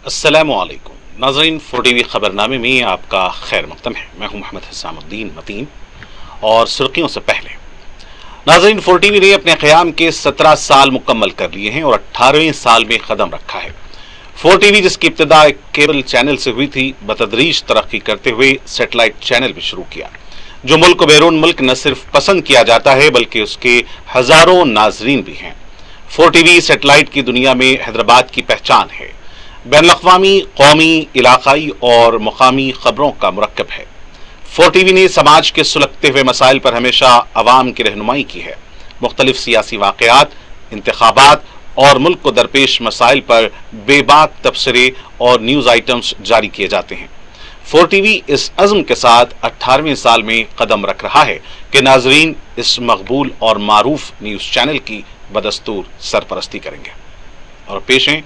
السلام علیکم ناظرین، 4TV خبرنامے میں آپ کا خیر مقدم ہے۔ میں ہوں محمد حسام الدین متین، اور سرخیوں سے پہلے ناظرین، 4TV نے اپنے قیام کے 17 سال مکمل کر لیے ہیں اور 18ویں سال میں قدم رکھا ہے۔ 4TV جس کی ابتدا ایک کیبل چینل سے ہوئی تھی، بتدریج ترقی کرتے ہوئے سیٹلائٹ چینل بھی شروع کیا، جو ملک و بیرون ملک نہ صرف پسند کیا جاتا ہے بلکہ اس کے ہزاروں ناظرین بھی ہیں۔ 4TV سیٹلائٹ کی دنیا میں حیدرآباد کی پہچان ہے، بین الاقوامی، قومی، علاقائی اور مقامی خبروں کا مرکب ہے۔ 4TV نے سماج کے سلگتے ہوئے مسائل پر ہمیشہ عوام کی رہنمائی کی ہے۔ مختلف سیاسی واقعات، انتخابات اور ملک کو درپیش مسائل پر بے باک تبصرے اور نیوز آئٹمز جاری کیے جاتے ہیں۔ 4TV اس عزم کے ساتھ 18ویں سال میں قدم رکھ رہا ہے کہ ناظرین اس مقبول اور معروف نیوز چینل کی بدستور سرپرستی کریں گے۔ اور پیش ہیں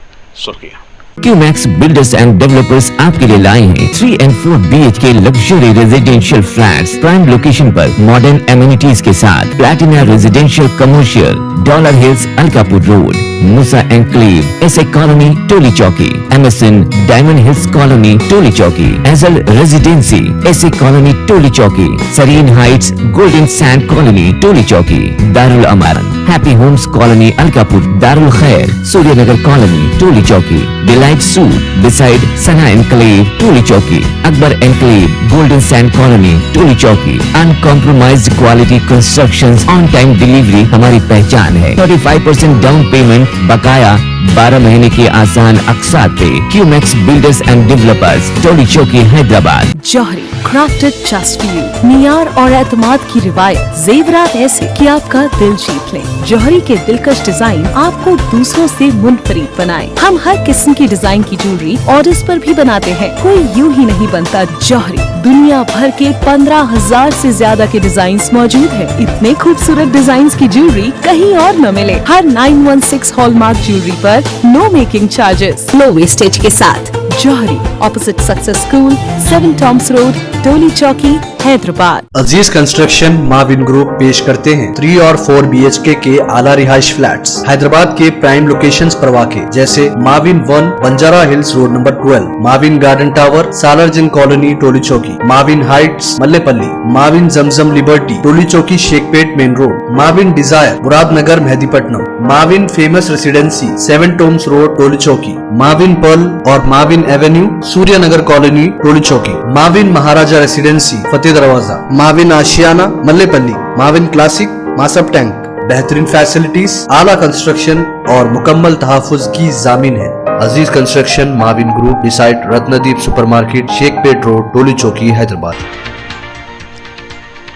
سرخیاں۔ QMax Builders and Developers آپ کے لیے لائے ہیں 3 and 4 BHK luxury residential flats prime location پر ماڈرن ایمینٹیز کے ساتھ۔ Platina residential commercial, dollar hills Alkapur road, Musa enclave, S A colony Toli Chowki, MSN diamond hills colony Toli Chowki, ایزل residency S A colony Toli Chowki, Sareen heights golden sand colony Toli Chowki, دارالامارن happy homes colony Alkapur, دارالخیر Surya Nagar colony Toli Chowki, delight suite beside Sana enclave Toli Chowki, Akbar enclave golden sand colony Toli Chowki. Uncompromised quality constructions, on time delivery ہماری پہچان ہے۔ 35% down payment بقایا 12 مہینے کی آسان اقساط پہ۔ QMax Builders and Developers Toli Chowki Hyderabad. جوہری crafted just for you، معیار اور اعتماد کی روایت، زیورات ایسے کہ آپ کا دل جیت لیں۔ جوہری کے دلکش ڈیزائن آپ کو دوسروں سے منفرد بنائیں۔ ہم ہر قسم کی ڈیزائن کی جویلری آرڈرز پر بھی بناتے ہیں، کوئی یوں ہی نہیں بنتا۔ جوہری دنیا بھر کے 15,000 سے زیادہ کے ڈیزائنز موجود ہیں۔ اتنے خوبصورت ڈیزائنز کی جویلری کہیں اور نہ ملے۔ ہر 916 ہال مارک جویلری پر نو میکنگ چارجز، لو ویسٹیج کے ساتھ۔ جوہری opposite success school, 7 Thomas road, Toli Chowki, Hyderabad. عزیز کنسٹرکشن معاون گروپ پیش کرتے ہیں 3 اور 4 BHK کے اعلیٰ رہائش فلیٹس حیدرآباد کے پرائم لوکیشنز پر واقع، جیسے معاون 1 بنجارہ ہلز روڈ نمبر 12، معاون گارڈن ٹاور سالارجن کالونی ٹولی چوکی، معاون ہائٹس ملے پلی، معاون زمزم لبرٹی ٹولی چوکی شیخ پیٹ مین روڈ، معاون ڈیزائر مراد نگر مہدی پٹنم، معاون famous ریسیڈنسی 7 Thomas road Toli Chowki, معاون پرل اور معاون ایونیو سوریہ نگر کالونی ٹولی چوکی، معاون مہاراجہ ریسیڈنسی فتح دروازہ، معاون آشیانہ ملے پلی، معاون کلاسک ماسب ٹینک۔ بہترین فیسلٹیز، اعلیٰ کنسٹرکشن اور مکمل تحفظ کی ضامن ہے۔ عزیز کنسٹرکشن معاون گروپ beside رتندیپ سپر مارکیٹ شیخ پیٹ روڈ ٹولی چوکی حیدرآباد۔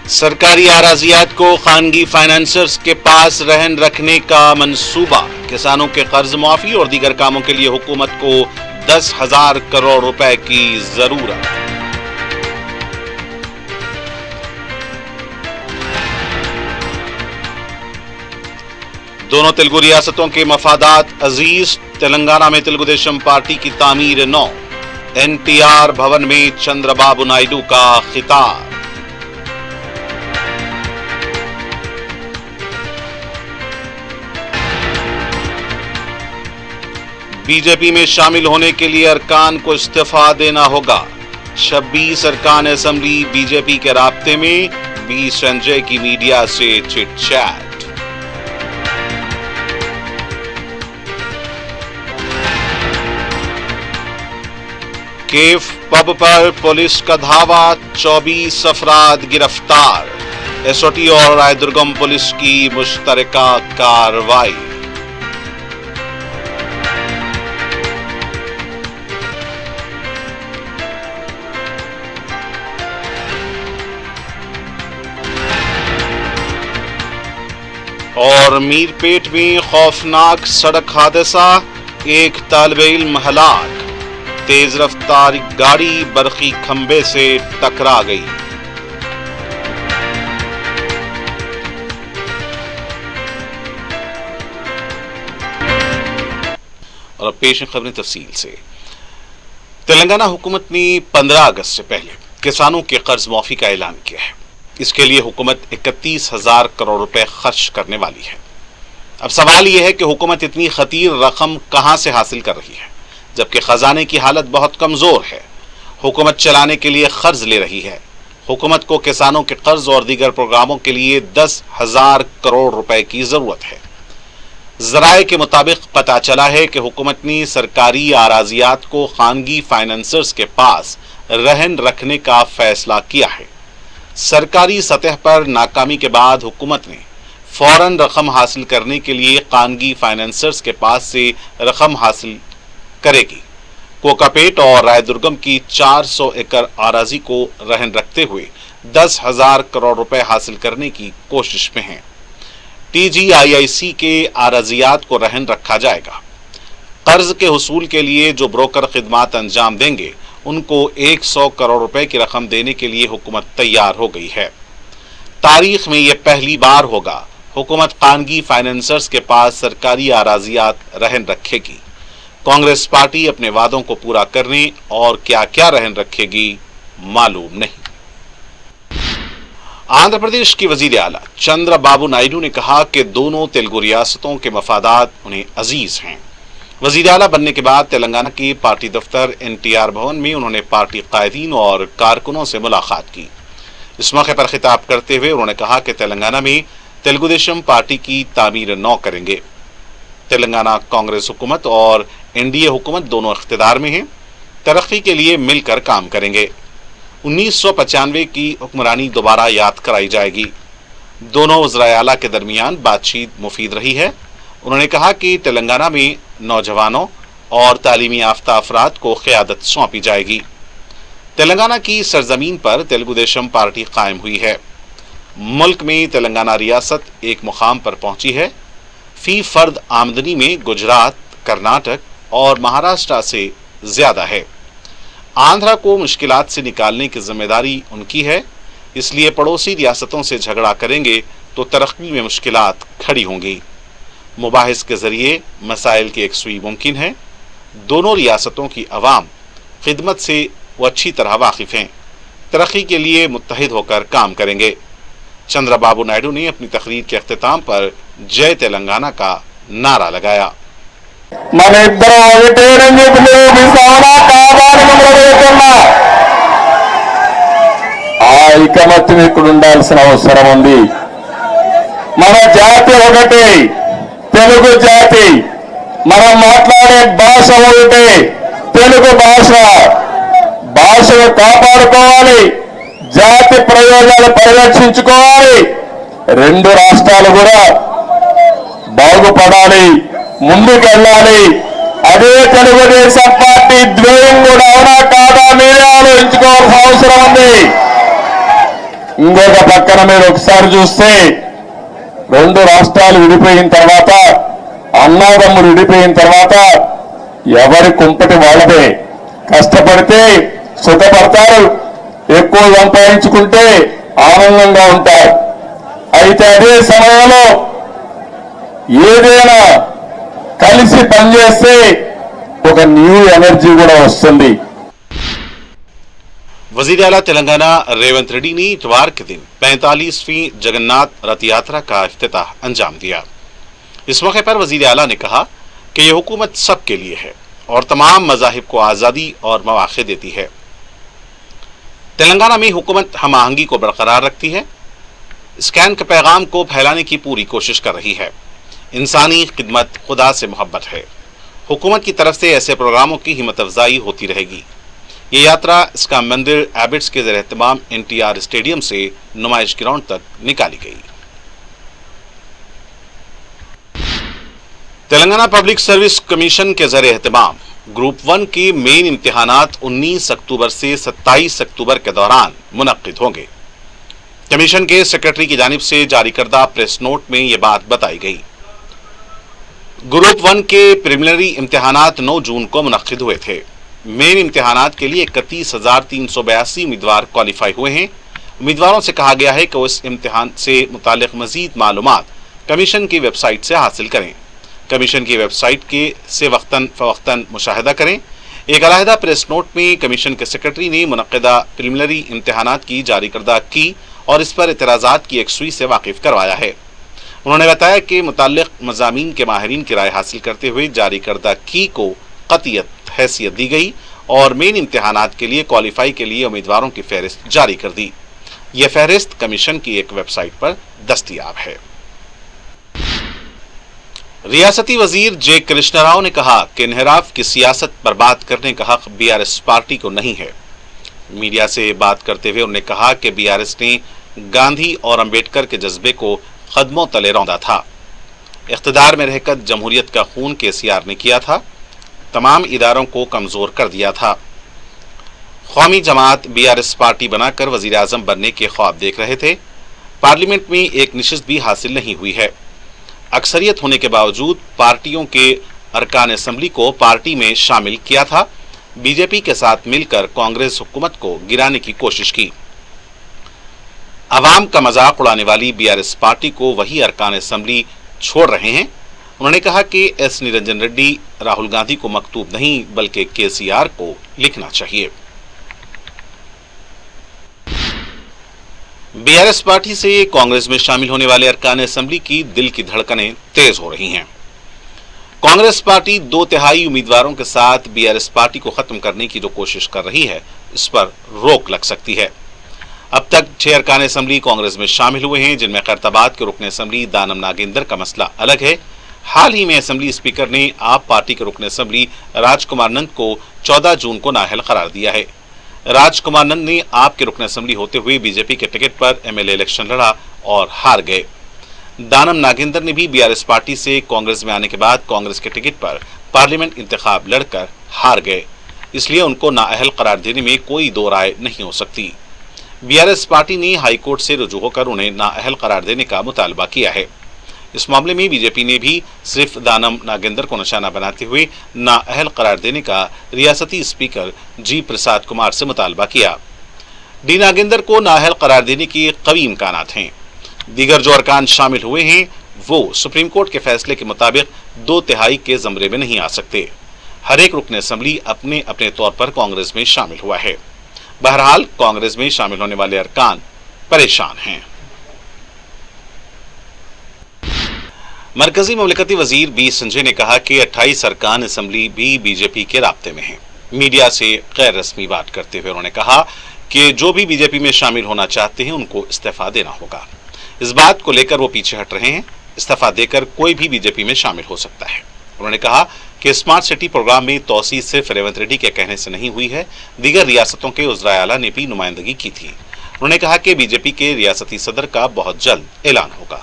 سرکاری اراضیات کو خانگی فائنانسرز کے پاس رہن رکھنے کا منصوبہ، کسانوں کے قرض معافی اور دیگر کاموں کے لیے حکومت کو 10,000 کروڑ روپے کی ضرورت۔ دونوں تلگو ریاستوں کے مفادات عزیز، تلنگانہ میں تلگو دیشم پارٹی کی تعمیر نو، NTR بھون میں چندر بابو نائیڈو کا خطاب۔ BJP میں شامل ہونے کے لیے ارکان کو استعفیٰ دینا ہوگا، 26 ارکان اسمبلی BJP کے رابطے میں، B سنجے کی میڈیا سے چٹ چیٹ۔ کیف پب پر پولیس کا دھاوا، 24 افراد گرفتار، SOT اور رائے درگم پولیس کی مشترکہ کارروائی۔ اور میر پیٹ میں خوفناک سڑک حادثہ، ایک طالب علم ہلاک، تیز رفتار گاڑی برقی کھمبے سے ٹکرا گئی۔ اور اب پیش خبریں تفصیل سے۔ تلنگانہ حکومت نے 15 اگست سے پہلے کسانوں کے قرض معافی کا اعلان کیا ہے۔ اس کے لیے حکومت 31,000 کروڑ روپے خرچ کرنے والی ہے۔ اب سوال یہ ہے کہ حکومت اتنی خطیر رقم کہاں سے حاصل کر رہی ہے؟ जबकि खजाने की हालत बहुत कमजोर है। हुकूमत चलाने के लिए कर्ज ले रही है। हुकूमत को किसानों के कर्ज और दीगर प्रोग्रामों के लिए 10,000 करोड़ रुपए की जरूरत है। जराये के मुताबिक पता चला है कि हुकूमत ने सरकारी आराजियात को खानगी फाइनेंसर्स के पास रहन रखने का फैसला किया है। सरकारी सतह पर नाकामी के बाद हुकूमत ने फौरन रकम हासिल करने के लिए खानगी फाइनेंसर्स के पास से रकम हासिल करेगी। कोकापेट और रायदुर्गम की 400 एकड़ आराजी को रहन रखते हुए 10,000 करोड़ रुपए हासिल करने की कोशिश में है। TGIIC के आराजियात को रहन रखा जाएगा। कर्ज के हुसूल के लिए जो ब्रोकर खिदमात अंजाम देंगे उनको 100 करोड़ रुपए की रकम देने के लिए हुकूमत तैयार हो गई है। तारीख में यह पहली बार होगा हुकूमत खानगी फाइनेंसर्स के पास सरकारी आराजियात रहन रखेगी। कांग्रेस पार्टी अपने वादों को पूरा करने और क्या क्या रहन रखेगी मालूम नहीं। आंध्र प्रदेश की वजीर आला चंद्रबाबू नायडू ने कहा कि दोनों तेलुगु रियासतों के मफादात उन्हें अजीज हैं। वजीर आला बनने के बाद तेलंगाना के पार्टी दफ्तर NTR भवन में उन्होंने पार्टी कायदीन और कारकुनों से मुलाकात की। इस मौके पर खिताब करते हुए उन्होंने कहा कि तेलंगाना में तेलुगु देशम पार्टी की तामीर नौ करेंगे। तेलंगाना कांग्रेस हुकूमत और NDA हुकूमत दोनों इख्तिदार में हैं। तरक्की के लिए मिलकर काम करेंगे। 1995 की हुक्मरानी दोबारा याद कराई जाएगी। दोनों वज़राए आला के दरमियान बातचीत मुफीद रही है। उन्होंने कहा कि तेलंगाना में नौजवानों और तालीमी याफ्ता अफराद को क़यादत सौंपी जाएगी। तेलंगाना की सरजमीन पर तेलुगु देशम पार्टी कायम हुई है। मुल्क में तेलंगाना रियासत एक मुकाम पर पहुंची है। फी फर्द आमदनी में गुजरात, कर्नाटक और महाराष्ट्र से ज्यादा है। आंध्रा को मुश्किलात से निकालने की जिम्मेदारी उनकी है, इसलिए पड़ोसी रियासतों से झगड़ा करेंगे तो तरक्की में मुश्किलात खड़ी होंगी। मुबाहिस के जरिए मसाइल की एकसुई मुमकिन है। दोनों रियासतों की अवाम खिदमत से वो अच्छी तरह वाकिफ हैं। तरक्की के लिए मुत्तहिद होकर काम करेंगे। चंद्रबाबू नायडू ने अपनी तकरीर के अख्तिताम पर जय तेलंगाना का नारा लगाया। మన ఇద్దరం ఒకటేనని చెప్పి విశాల కాపాడి మొదలుపెడుతున్నా ఆ ఐకమత్యం ఇక్కడ ఉండాల్సిన అవసరం ఉంది. మన జాతి ఒకటి, తెలుగు జాతి. మనం మాట్లాడే భాష ఒకటి, తెలుగు భాష. భాషను కాపాడుకోవాలి, జాతి ప్రయోజనాలు పరిరక్షించుకోవాలి. రెండు రాష్ట్రాలు కూడా బాగుపడాలి, ముందుకెళ్ళాలి. అదే తెలుగుదేశం పార్టీ ధ్యేయం కూడా అవునా కాదా మీరే ఆలోచించుకోవాల్సిన అవసరం ఉంది. ఇంకొక పక్కన మీరు ఒకసారి చూస్తే రెండు రాష్ట్రాలు విడిపోయిన తర్వాత, అన్నాదమ్ములు విడిపోయిన తర్వాత ఎవరి కుంపటి వాళ్ళదే. కష్టపడితే సుఖపడతారు, ఎక్కువ సంపాదించుకుంటే ఆనందంగా ఉంటారు. అయితే అదే సమయంలో ఏదైనా కలిసి పనిచేస్తే ఒక న్యూ ఎనర్జీ కూడా వస్తుంది. वजीर आला तेलंगाना रेवंत रेड्डी ने इतवार के दिन 45वीं जगन्नाथ रथ यात्रा का इफ्तिताह अंजाम दिया। इस मौके पर वजीर आला ने कहा कि यह हुकूमत सबके लिए है और तमाम मज़ाहिब को आज़ादी और मौक़े देती है। तेलंगाना में हुकूमत हम आहंगी को बरकरार रखती है, स्कैन के पैगाम को फैलाने की पूरी कोशिश कर रही है। इंसानी खिदमत खुदा से मोहब्बत है। हुकूमत की तरफ से ऐसे प्रोग्रामों की हिम्मत अफजाई होती रहेगी। ये यात्रा इसका मंदिर एबिट्स के ज़ेर एहतमाम NTR स्टेडियम से नुमाइश ग्राउंड तक निकाली गई। तेलंगाना पब्लिक सर्विस कमीशन के ज़ेर एहतमाम ग्रुप 1 के मेन इम्तिहानात 19 अक्टूबर से 27 अक्टूबर के दौरान मुनक्किद होंगे। कमीशन के सेक्रेटरी की जानिब से जारी करदा प्रेस नोट में यह बात बताई गई। ग्रुप 1 के प्रिलिमिनरी इम्तिहानात 9 जून को मुनक्किद हुए थे। मेन इम्तिहानात के लिए 31,382 उम्मीदवार क्वालिफाई हुए हैं। उम्मीदवारों से कहा गया है कि वो इस इम्तिहान से मुतालिक मजीद मालूमात कमीशन की वेबसाइट से हासिल करें। कमीशन की वेबसाइट के से वक्तन फवक्तन मुशाहिदा करें। एक अलहदा प्रेस नोट में कमीशन के सेक्रेटरी ने मुनक्किदा प्रिलिमिनरी इम्तिहानात की जारी करदा की और इस पर इतराज़ात की एकसुई से वाकिफ करवाया है। उन्होंने बताया कि मुताल्लिक़ मज़ामीन के माहिरीन की राय हासिल करते हुए जारी करदा की को क़तियत हैसियत दी गई और मेन इम्तिहानात के लिए क्वालिफाई के लिए उम्मीदवारों की फहरिस्त जारी कर दी। यह फहरिस्त कमीशन की एक वेबसाइट पर दस्तयाब है। रियासती वजीर जे कृष्णा राव ने कहा कि इन्हिराफ की सियासत पर बात करने का हक बीआरएस पार्टी को नहीं है। मीडिया से बात करते हुए उन्होंने कहा कि बीआरएस ने गांधी और अंबेडकर के जज्बे को कदमों तले रौंदा था। इख्तिदार में रहकर जमहूरियत का खून केसीआर ने किया था, तमाम इदारों को कमजोर कर दिया था। कौमी जमात बीआरएस पार्टी बनाकर वजीर आजम बनने के ख्वाब देख रहे थे। पार्लियामेंट में एक नशिस्त भी हासिल नहीं हुई है। अक्सरियत होने के बावजूद पार्टियों के अरकान असेंबली को पार्टी में शामिल किया था। बीजेपी के साथ मिलकर कांग्रेस हुकूमत को गिराने की कोशिश की। अवाम का मजाक उड़ाने वाली बीआरएस पार्टी को वही अरकान असेंबली छोड़ रहे हैं। उन्होंने कहा कि एस निरंजन रेड्डी राहुल गांधी को मकतूब नहीं बल्कि केसीआर को लिखना चाहिए। बीआरएस पार्टी से कांग्रेस में शामिल होने वाले अरकान असेंबली की दिल की धड़कनें तेज हो रही हैं। कांग्रेस पार्टी 2/3 उम्मीदवारों के साथ बीआरएस पार्टी को खत्म करने की जो कोशिश कर रही है, इस पर रोक लग सकती है। अब तक 6 अरकान असेंबली कांग्रेस में शामिल हुए हैं, जिनमें खैरताबाद के रुकन असेंबली दानम नागेंद्र का मसला अलग है। हाल ही में असेंबली स्पीकर ने आप पार्टी के रुकन असेंबली राजकुमार नंद को 14 जून को नाअहल करार दिया है। राजकुमार नंद ने आप के रुकन असेंबली होते हुए बीजेपी के टिकट पर एमएलए इलेक्शन लड़ा और हार गए। दानम नागेंद्र ने भी बीआरएस पार्टी से कांग्रेस में आने के बाद कांग्रेस के टिकट पर पार्लियामेंट इंतखाब लड़कर हार गए, इसलिए उनको नाअहल करार देने में कोई दो राय नहीं हो सकती। बीआरएस पार्टी ने हाईकोर्ट से रुजू होकर उन्हें नाअहल करार देने का मुतालबा किया है। इस मामले में बीजेपी ने भी सिर्फ दानम नागेंद्र को निशाना बनाते हुए नाअहल करार देने का रियासती स्पीकर जी प्रसाद कुमार से मुतालबा किया। डी नागेंद्र को नाअहल करार देने के कई इम्कानात हैं। दीगर जो अरकान शामिल हुए हैं वो सुप्रीम कोर्ट के फैसले के मुताबिक 2/3 के जमरे में नहीं आ सकते। हर एक रुकन असेंबली अपने अपने तौर पर कांग्रेस में शामिल हुआ है। बहरहाल कांग्रेस में शामिल होने वाले अरकान परेशान हैं। मरकजी ममलकती वजीर बी संजय ने कहा कि 28 अरकान असेंबली भी बीजेपी के राब्ते में हैं। मीडिया से गैर रस्मी बात करते हुए उन्होंने कहा कि जो भी बीजेपी में शामिल होना चाहते हैं उनको इस्तीफा देना होगा। इस बात को लेकर वो पीछे हट रहे हैं। इस्तीफा देकर कोई भी बीजेपी में शामिल हो सकता है। उन्होंने कहा कि स्मार्ट सिटी प्रोग्राम में तौसी सिर्फ रेवंत रेड्डी के कहने से नहीं हुई है, दीगर रियासतों के उज़राए आला ने भी नुमाइंदगी की थी। उन्होंने कहा कि बीजेपी के रियासती सदर का बहुत जल्द ऐलान होगा।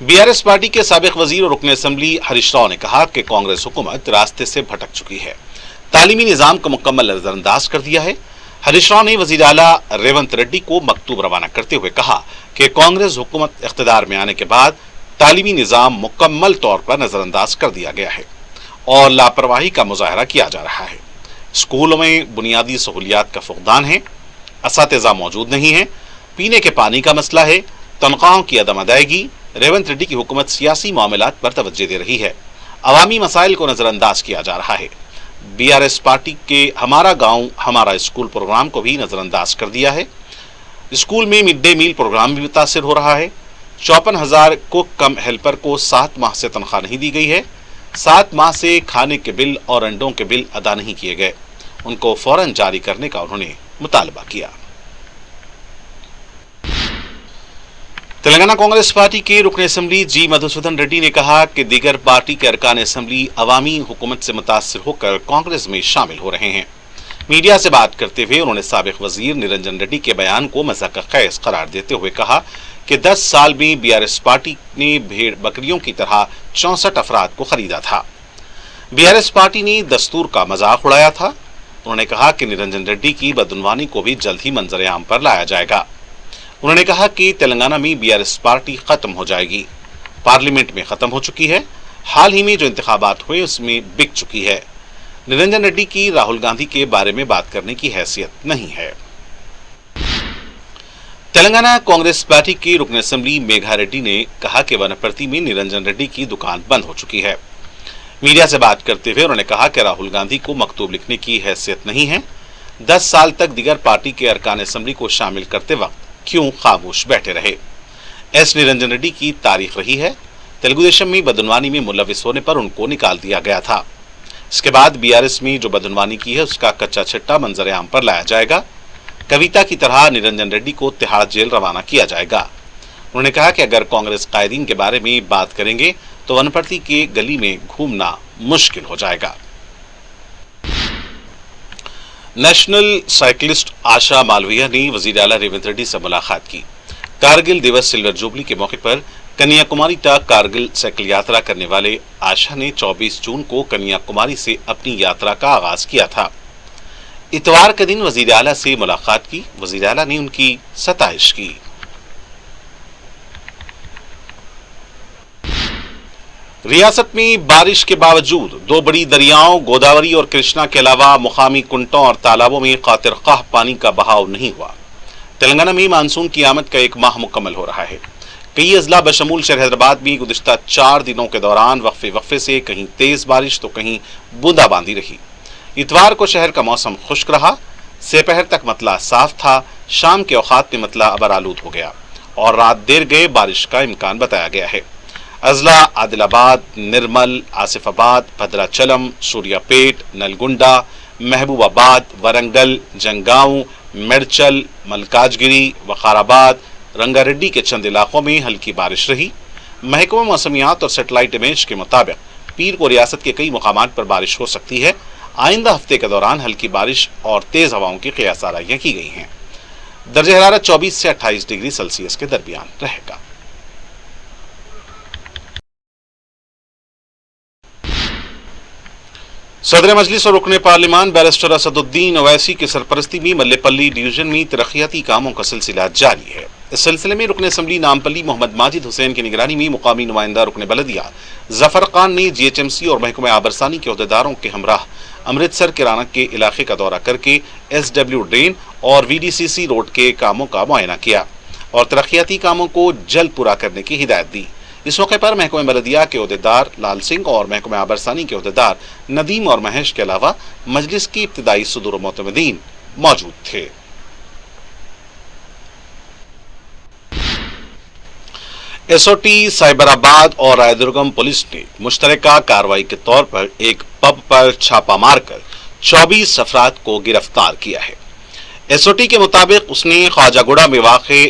बीआरएस पार्टी के साबिक वजीर और रुकन असेंबली हरीश राव ने कहा कि कांग्रेस हुकूमत रास्ते से भटक चुकी है, तालीमी निजाम को मुकम्मल नजरअंदाज कर दिया है। हरीश राव ने वजीर आला रेवंत रेड्डी को मकतूब रवाना करते हुए कहा कि कांग्रेस हुकूमत इख्तिदार में आने के बाद तालीमी निजाम मुकम्मल तौर पर नजरअंदाज कर दिया गया है और लापरवाही का मुजाहरा किया जा रहा है। स्कूलों में बुनियादी सहूलियात का फुकदान है, असातिज़ा मौजूद नहीं है, पीने के पानी का मसला है, तनख्वाहों की अदम अदायगी। रेवंत रेड्डी की हुकूमत सियासी मामलात पर तवज्जो दे रही है, अवामी मसाइल को नजरअंदाज किया जा रहा है। बीआरएस पार्टी के हमारा गांव हमारा स्कूल प्रोग्राम को भी नजरअंदाज कर दिया है। स्कूल में मिड डे मील प्रोग्राम भी मुतासिर हो रहा है। 54,000 को कम हेल्पर को 7 माह से तनख्वाह नहीं दी गई है। 7 माह से खाने के बिल और अंडों के बिल अदा नहीं किए गए, उनको फौरन जारी करने का उन्होंने मुतालबा किया। तेलंगाना कांग्रेस पार्टी के रुकन असेंबली जी मधुसूदन रेड्डी ने कहा कि दीगर पार्टी के अरकान असेंबली अवामी हुकूमत से मुतासिर होकर कांग्रेस में शामिल हो रहे हैं। मीडिया से बात करते हुए उन्होंने साबिक वजीर निरंजन रेड्डी के बयान को मज़ाक़-ए-ख़ैज़ करार देते हुए कहा कि 10 साल में बीआरएस पार्टी ने भेड़ बकरियों की तरह 64 अफराद को खरीदा था। बीआरएस पार्टी ने दस्तूर का मजाक उड़ाया था। उन्होंने कहा कि निरंजन रेड्डी की बदउनवानी को भी जल्द ही मंजर आम पर लाया जाएगा। उन्होंने कहा कि तेलंगाना में बीआरएस पार्टी खत्म हो जाएगी, पार्लियामेंट में खत्म हो चुकी है, हाल ही में जो इंतखाबात हुए उसमें बिक चुकी है। निरंजन रेड्डी की राहुल गांधी के बारे में बात करने की हैसियत नहीं है। तेलंगाना कांग्रेस पार्टी की रुकन असेंबली मेघा रेड्डी ने कहा कि वनपर्ती में निरंजन रेड्डी की दुकान बंद हो चुकी है। मीडिया से बात करते हुए उन्होंने कहा कि राहुल गांधी को मकतूब लिखने की हैसियत नहीं है। 10 साल तक दीगर पार्टी के अरकान असेंबली को शामिल करते वक्त क्यों खामोश बैठे रहे। एस निरंजन रेड्डी की तारीख रही है। तेलुगु देशम में बदउनवानी में मुलविस होने पर उनको निकाल दिया गया था। اس کے بعد BRS میں جو بدعنوانی کی ہے اس کا کچا چھٹا منظر عام پر لایا جائے گا. کویتا کی طرح نرنجن ریڈی کو تہاڑ جیل روانہ کیا جائے گا. انہوں نے کہا کہ اگر کانگریس قائدین کے بارے میں بات کریں گے تو ونپرتی کے گلی میں گھومنا مشکل ہو جائے گا. نیشنل سائیکلسٹ آشا مالویہ نے وزیر اعلیٰ ریونت ریڈی سے ملاقات کی. کارگل دیوس سلور جوبلی کے موقع پر کنیا کماری تک کارگل سائیکل یاترا کرنے والے آشا نے 24 جون کو کنیا کماری سے اپنی یاترا کا آغاز کیا تھا. اتوار کے دن وزیر اعلیٰ سے ملاقات کی. وزیر اعلیٰ نے ان کی ستائش کی. ریاست میں بارش کے باوجود دو بڑی دریاؤں گوداوری اور کرشنا کے علاوہ مقامی کنٹوں اور تالابوں میں قاطر خواہ پانی کا بہاؤ نہیں ہوا. تلنگانہ میں مانسون کی آمد کا ایک ماہ مکمل ہو رہا ہے. کئی اضلاع بشمول شہر حیدرآباد میں گزشتہ 4 دنوں کے دوران وقفے سے کہیں تیز بارش تو کہیں بوندا باندی رہی. اتوار کو شہر کا موسم خشک رہا. سپہر تک مطلع صاف تھا. شام کے اوقات میں مطلع ابرآلود ہو گیا اور رات دیر گئے بارش کا امکان بتایا گیا ہے. اضلاع عادل آباد، نرمل، آصف آباد، بھدراچلم، سوریا پیٹ، نلگنڈا، محبوب آباد، ورنگل، جنگاؤں، میڈچل، ملکاجگیری، وقار آباد، رنگا ریڈی کے چند علاقوں میں ہلکی بارش رہی. محکمہ موسمیات اور سیٹلائٹ امیج کے مطابق پیر کو ریاست کے کئی مقامات پر بارش ہو سکتی ہے. آئندہ ہفتے کے دوران ہلکی بارش اور تیز ہواؤں کی قیاس آرائیاں کی گئی ہیں. درجہ حرارت 24 سے 28 ڈگری سیلسیس کے درمیان رہے گا. صدر مجلس اور رکن پارلیمان بیرسٹر اسد الدین اویسی کی سرپرستی میں ملے پلی ڈویژن میں ترقیاتی کاموں کا سلسلہ جاری ہے. اس سلسلے میں رکن اسمبلی نامپلی محمد ماجد حسین کی نگرانی میں مقامی نمائندہ رکن بلدیہ ظفر خان نے GHMC اور محکمہ آبرسانی کے عہدیداروں کے ہمراہ امرتسر کیرانہ کے علاقے کا دورہ کر کے SW ڈرین اور VDCC روڈ کے کاموں کا معائنہ کیا اور ترقیاتی کاموں کو جلد پورا کرنے کی ہدایت دی. اس موقع پر محکمہ بلدیہ کے عہدیدار لال سنگھ اور محکمہ آبرسانی کے عہدیدار ندیم اور مہیش کے علاوہ مجلس کی ابتدائی صدور و معتمدین موجود تھے. SOT سائبر آباد اور رائے درگم پولیس نے مشترکہ کارروائی کے طور پر ایک پب پر چھاپہ مار کر 24 افراد کو گرفتار کیا ہے. SOT کے مطابق اس نے خواجہ گوڑہ میں واقع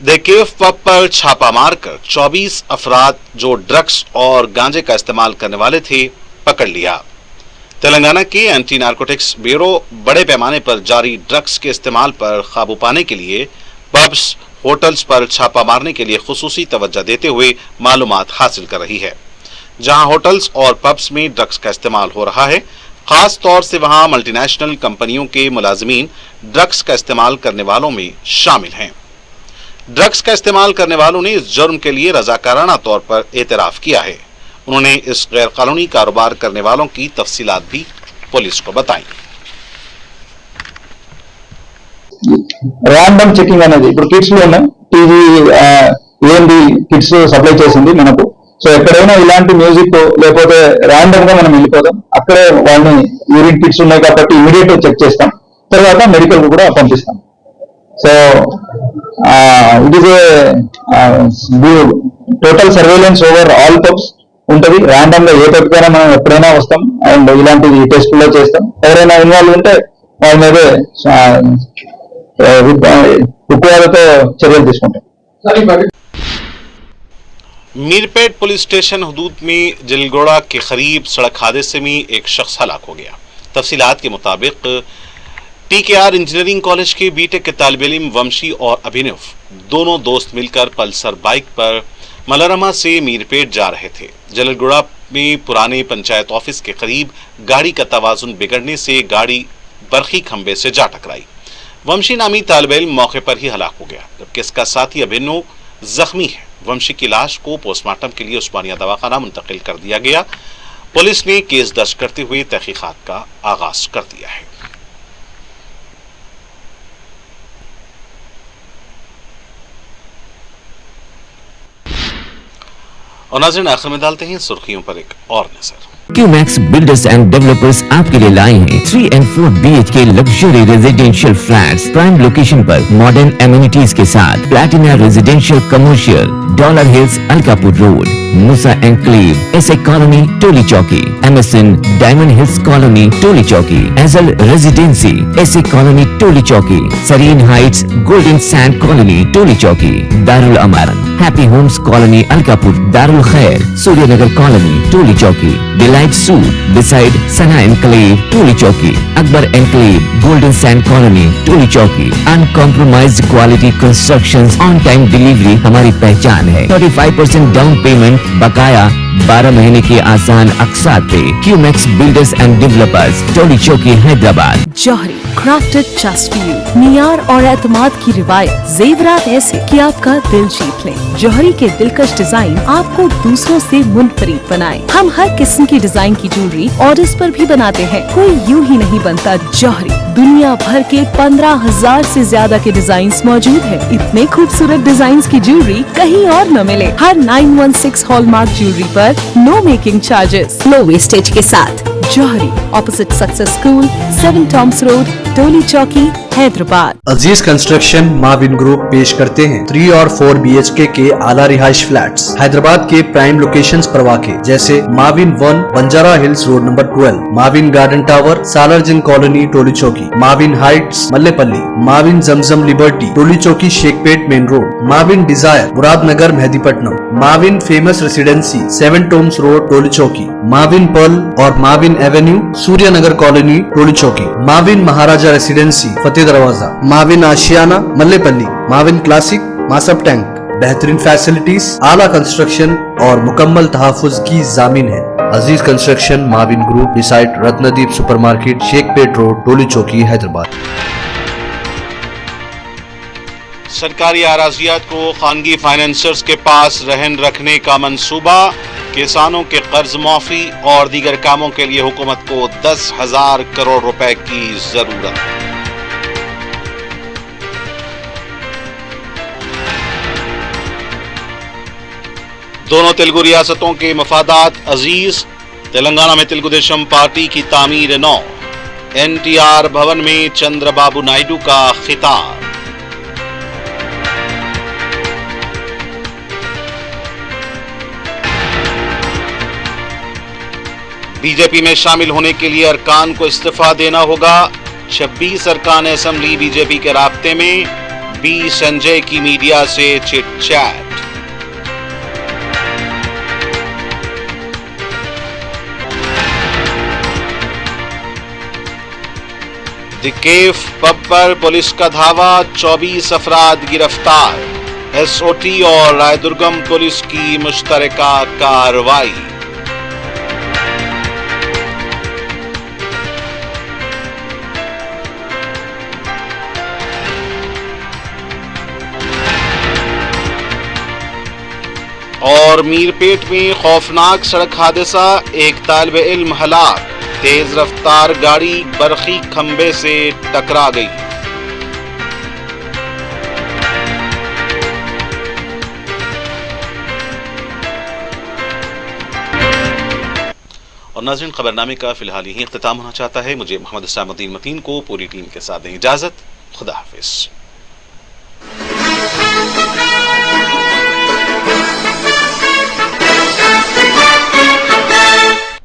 دیکیف پب پر چھاپہ مار کر 24 افراد جو ڈرگس اور گانجے کا استعمال کرنے والے تھے پکڑ لیا. تلنگانہ کے اینٹی نارکوٹکس بیورو بڑے پیمانے پر جاری ڈرگس کے استعمال پر قابو پانے کے لیے پبس ہوٹلز پر چھاپہ مارنے کے لیے خصوصی توجہ دیتے ہوئے معلومات حاصل کر رہی ہے. جہاں ہوٹلز اور پبس میں ڈرگس کا استعمال ہو رہا ہے، خاص طور سے وہاں ملٹی نیشنل کمپنیوں کے ملازمین ڈرگس کا استعمال کرنے والوں میں شامل ہیں. ڈرگس کا استعمال کرنے والوں نے اس جرم کے لیے رضاکارانہ طور پر اعتراف کیا ہے. انہوں نے اس غیر قانونی کاروبار کرنے والوں کی تفصیلات بھی پولیس کو بتائیں. ర్యాండమ్ చెకింగ్ అనేది ఇప్పుడు కిట్స్ లోనే టీవీ ఏంది కిట్స్ సప్లై చేసింది మనకు. సో ఎక్కడైనా ఇలాంటి మ్యూజిక్ లేకపోతే ర్యాండమ్ గా మనం వెళ్ళిపోదాం, అక్కడే వాళ్ళని యూరిన్ కిట్స్ ఉన్నాయి కాబట్టి ఇమీడియట్ గా చెక్ చేస్తాం, తర్వాత మెడికల్ కు కూడా పంపిస్తాం. So it is a total surveillance over all pubs ఉంటది. ర్యాండమ్ గా ఏ పబ్కైనా మనం ఎప్పుడైనా వస్తాం అండ్ ఇలాంటి టెస్టుల్లో చేస్తాం. ఎవరైనా ఇన్వాల్వ్ ఉంటే వాళ్ళ మీదే میرپیٹ پولیس اسٹیشن حدود میں جلگوڑا کے قریب سڑک حادثے میں ایک شخص ہلاک ہو گیا. تفصیلات کے مطابق TKR انجینئرنگ کالج کے BTech کے طالب علم ومشی اور ابھینو دونوں دوست مل کر پلسر بائک پر ملرما سے میرپیٹ جا رہے تھے. جلگوڑا میں پرانے پنچایت آفس کے قریب گاڑی کا توازن بگڑنے سے گاڑی برقی کھمبے سے جا ٹکرائی. ومشی نامی طالب علم موقع پر ہی ہلاک ہو گیا جبکہ اس کا ساتھی ابھینو زخمی ہے. ومشی کی لاش کو پوسٹ مارٹم کے لیے عثمانیہ دواخانہ منتقل کر دیا گیا. پولیس نے کیس درج کرتے ہوئے تحقیقات کا آغاز کر دیا ہے. اور ناظرین آخر میں ڈالتے ہیں سرخیوں پر ایک اور نظر. क्यूमैक्स बिल्डर्स एंड डेवलपर्स आपके लिए लाए हैं 3 and 4 BHK luxury residential flats prime location पर मॉडर्न एमिनिटीज के साथ Platina residential commercial dollar hills Alkapur road Musa enclave SA colony Toli Chowki MSN diamond hills colony Toli Chowki एजल residency SA colony Toli Chowki Sareen heights golden sand colony Toli Chowki Darul Aman happy homes colony Alkapur Darul Khair Suryanagar colony Toli Chowki delight suite beside Sana enclave Toli Chowki Akbar enclave golden sand colony Toli चौकी uncompromised quality constructions on time delivery हमारी पहचान है 35% down payment बकाया 12 महीने के आसान अकसात पे QMax builders and developers Toli Chowki Hyderabad Johri crafted just for you मियार और एतमाद की रिवायत जेवरात ऐसे कि आपका दिल जीत लें। जौहरी के दिलकश डिजाइन आपको दूसरों से मुनफरिद बनाए। हम हर किस्म की डिजाइन की ज्वेलरी ऑर्डर्स पर भी बनाते हैं। कोई यूं ही नहीं बनता जौहरी। दुनिया भर के 15,000 से ज्यादा के डिजाइन मौजूद है। इतने खूबसूरत डिजाइन की ज्वेलरी कहीं और न मिले। हर 916 हॉलमार्क ज्वेलरी पर no making charges, low wastage के साथ। जौहरी opposite success school 7 tombs road Toli Chowki Hyderabad. Aziz construction Mavin group पेश करते हैं 3 और 4 BHK के आला रिहाइश फ्लैट्स हैदराबाद के प्राइम लोकेशंस पर वाक़े जैसे Mavin 1 Banjara hills road number 12, Mavin garden tower Salarjung colony Toli Chowki, Mavin heights Mallepally, Mavin Zamzam liberty Toli Chowki Shaikpet main road, Mavin desire Muradnagar Mehdipatnam, Mavin famous residency 7 tombs road Toli Chowki, Mavin pearl और Mavin avenue Suryanagar colony Toli Chowki, Mavin Maharaja residency Fateh Darwaza, Mavin Ashiana Mallepally, Mavin classic Masab tank. बेहतरीन फैसिलिटीज, आला कंस्ट्रक्शन और मुकम्मल तहफ़्फ़ुज़ की जामिन है। Aziz construction Mavin group beside Ratnadeep supermarket Shaikpet road Toli Chowki Hyderabad. सरकारी अराजियात को खानगी फाइनेंसर्स के पास रहन रखने का मंसूबा, किसानों के कर्ज माफी और दीगर कामों के लिए हुकूमत को 10,000 करोड़ रुपए की जरूरत। दोनों तेलुगु रियासतों के मफादात अजीज। तेलंगाना में तेलुगु देशम पार्टी की तामीर नौ। NTR भवन में चंद्रबाबू नायडू का खिताब। बीजेपी में शामिल होने के लिए अरकान को इस्तीफा देना होगा। 26 अरकान असेंबली बीजेपी के राब्ते में। बी संजय की मीडिया से chit chat. The Kaif pub पर पुलिस का धावा, 24 अफराद गिरफ्तार। SOT और रायदुर्गम पुलिस की मुश्तरका कार्रवाई। और मीरपेट में खौफनाक सड़क हादसा, एक तालिब इल्म हलाक। तेज रफ्तार गाड़ी बरखी खंबे से टकरा गई। और नाज़रीन, खबरनामे का फिलहाल यही इख्तिताम होना चाहता है। मुझे मोहम्मद हुसैन मतीन को पूरी टीम के साथ दें इजाजत। खुदा हाफिज।